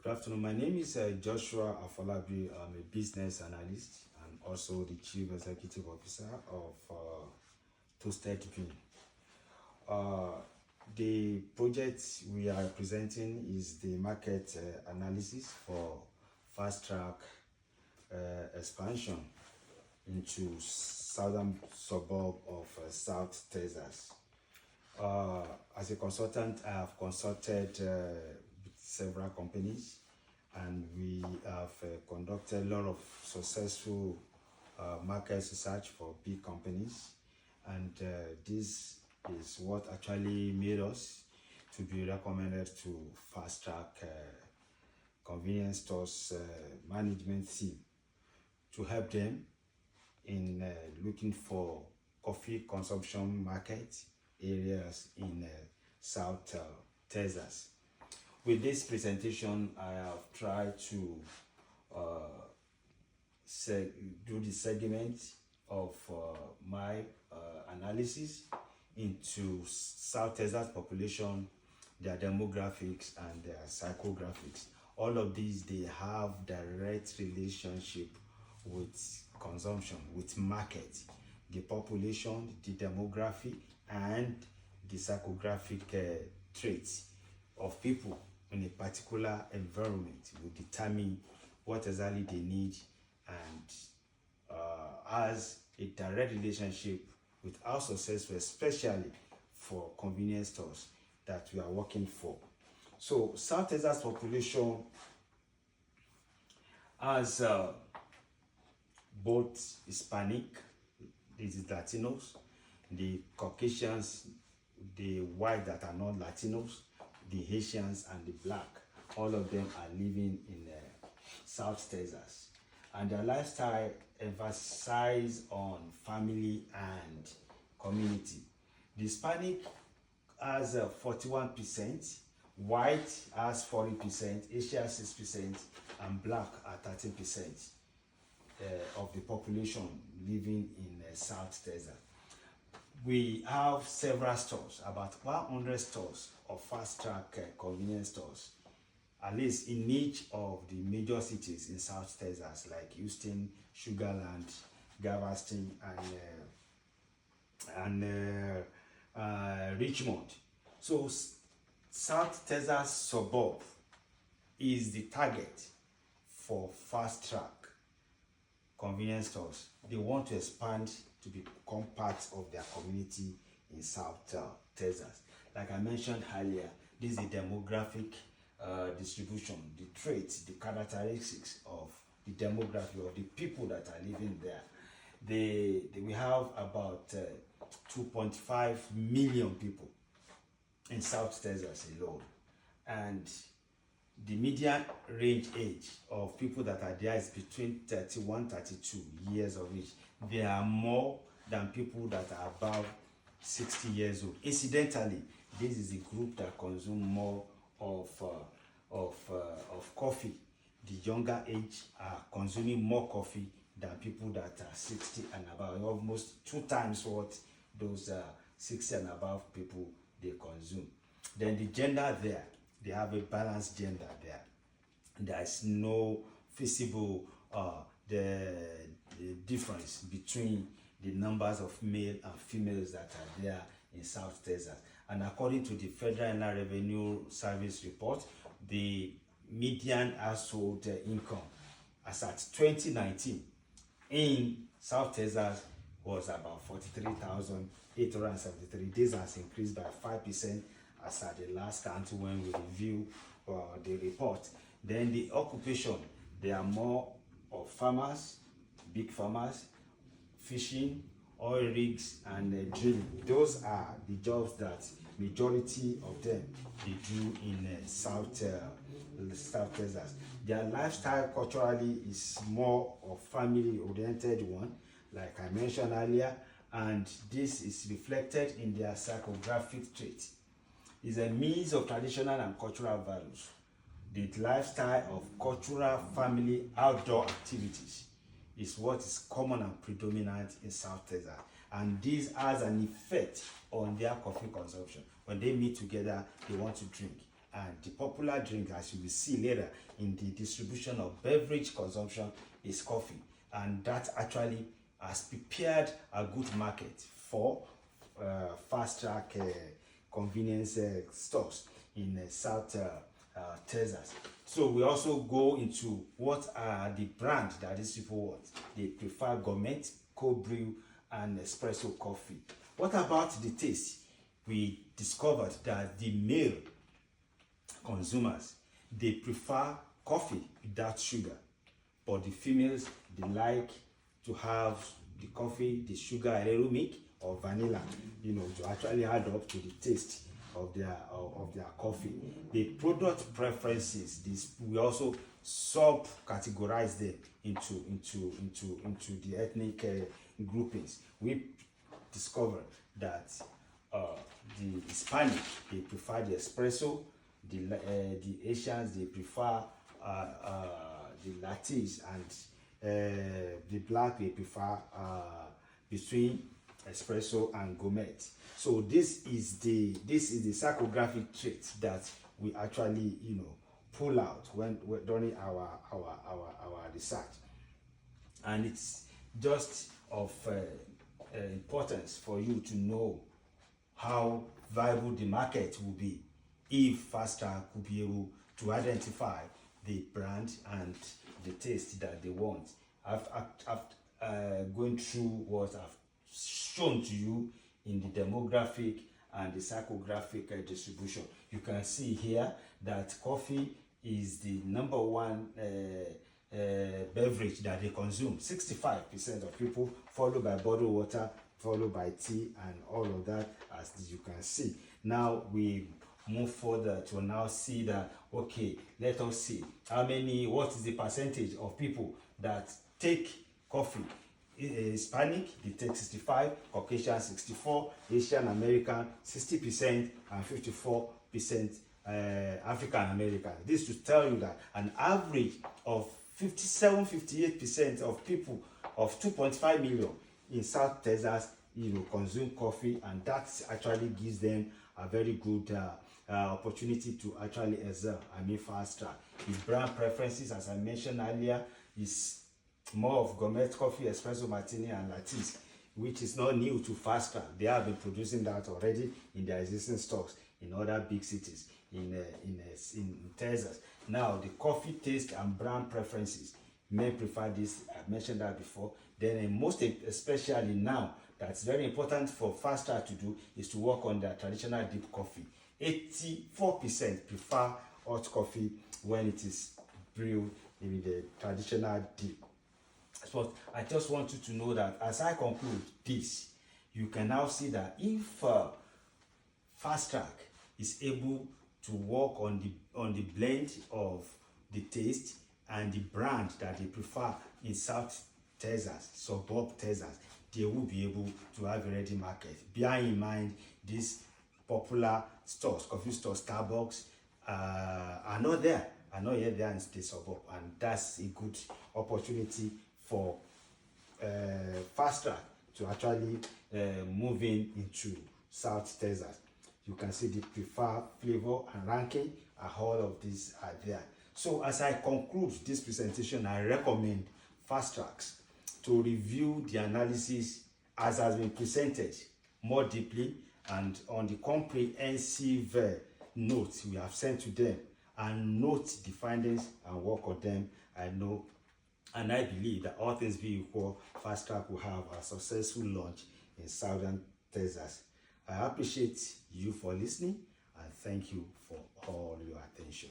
Good afternoon. My name is Joshua Afolabi. I'm a business analyst and also the Chief Executive Officer of Toasted Bean. The project we are presenting is the market analysis for FasTrack expansion into southern suburb of South Texas. As a consultant, I have consulted with several companies, and we have conducted a lot of successful market research for big companies, and this is what actually made us to be recommended to FasTrack convenience stores management team to help them in looking for coffee consumption market areas in South Texas. With this presentation, I have tried to do the segment of my analysis into South Texas population, their demographics and their psychographics. All of these, they have direct relationship with consumption, with market, the population, the demography, and the psychographic traits of people in a particular environment will determine what exactly they need, and has a direct relationship with our successful, especially for convenience stores that we are working for. So South Texas population has both Hispanic, this is Latinos, the Caucasians, the white that are not Latinos, the Haitians, and the black. All of them are living in South Texas, and their lifestyle emphasize on family and community. The Hispanic has 41%, white has 40%, Asia 6%, and black are 13% of the population living in South Texas. We have several stores, about 100 stores of FasTrack convenience stores, at least in each of the major cities in South Texas, like Houston, Sugar Land, Galveston, and Richmond. So South Texas suburb is the target for FasTrack convenience stores. They want to expand to become part of their community in South Texas. Like I mentioned earlier, this is the demographic distribution, the traits, the characteristics of the demography of the people that are living there. We have about 2.5 million people in South Texas alone, and the median range age of people that are there is between 31-32 years of age. There are more than people that are above 60 years old. Incidentally, this is the group that consume more of coffee. The younger age are consuming more coffee than people that are 60 and above, almost 2 times what those 60 and above people they consume. Then the gender there, they have a balanced gender there. There is no visible the difference between the numbers of male and females that are there in South Texas. And according to the Federal Inland Revenue Service report, the median household income as at 2019 in South Texas was about 43,873. This has increased by 5% as at the last count when we review the report. Then the occupation, there are more of farmers, big farmers, fishing, oil rigs, and drilling. Those are the jobs that majority of them they do in South Texas. Their lifestyle culturally is more of family-oriented one, like I mentioned earlier, and this is reflected in their psychographic traits. It's a mix of traditional and cultural values. The lifestyle of cultural, family, outdoor activities is what is common and predominant in South Texas, and this has an effect on their coffee consumption. When they meet together, they want to drink. And the popular drink, as you will see later in the distribution of beverage consumption, is coffee. And that actually has prepared a good market for FasTrack convenience stores in South Texas. So we also go into what are the brands that these people want. They prefer gourmet, cold brew, and espresso coffee. What about the taste? We discovered that the male consumers, they prefer coffee without sugar, but the females, they like to have the coffee, the sugar a little milk or vanilla, to actually add up to the taste of their coffee. The product preferences, this we also sub-categorize them into the ethnic groupings. We discovered that the Hispanic, they prefer the espresso, the Asians, they prefer the lattes, and the black, they prefer between espresso and gourmet. So this is the psychographic trait that we actually pull out during our research, and it's just of importance for you to know how viable the market will be if FasTrack could be able to identify the brand and the taste that they want. After going through what I've shown to you in the demographic and the psychographic distribution, you can see here that coffee is the number one beverage that they consume. 65% of people, followed by bottled water, followed by tea, and all of that, as you can see. Now we move further to now see that, okay, let us see what is the percentage of people that take coffee. Hispanic, they take 65, Caucasian 64, Asian American 60%, and 54% African American. This to tell you that an average of 57-58% of people of 2.5 million in South Texas consume coffee, and that actually gives them a very good opportunity to actually excel. FasTrack. The brand preferences, as I mentioned earlier, is more of gourmet coffee, espresso martini, and lattes, which is not new to FasTrack. They have been producing that already in their existing stocks in other big cities in Texas. Now, the coffee taste and brand preferences, men prefer this. I mentioned that before. Then, most especially now, that's very important for FasTrack to do is to work on their traditional deep coffee. 84% prefer hot coffee when it is brewed in the traditional deep. So I just want you to know that as I conclude this, you can now see that if FasTrack is able to work on the blend of the taste and the brand that they prefer in South Texas, suburb Texas, they will be able to have a ready market. Bear in mind, these popular stores, coffee stores, Starbucks, are not yet there in the suburb, and that's a good opportunity for FasTrack to actually move into South Texas. You can see the preferred flavor and ranking, and all of these are there. So as I conclude this presentation, I recommend FasTracks to review the analysis as has been presented more deeply and on the comprehensive notes we have sent to them, and note the findings and work on them. I know and I believe that all things being equal, FasTrack will have a successful launch in Southern Texas. I appreciate you for listening, and thank you for all your attention.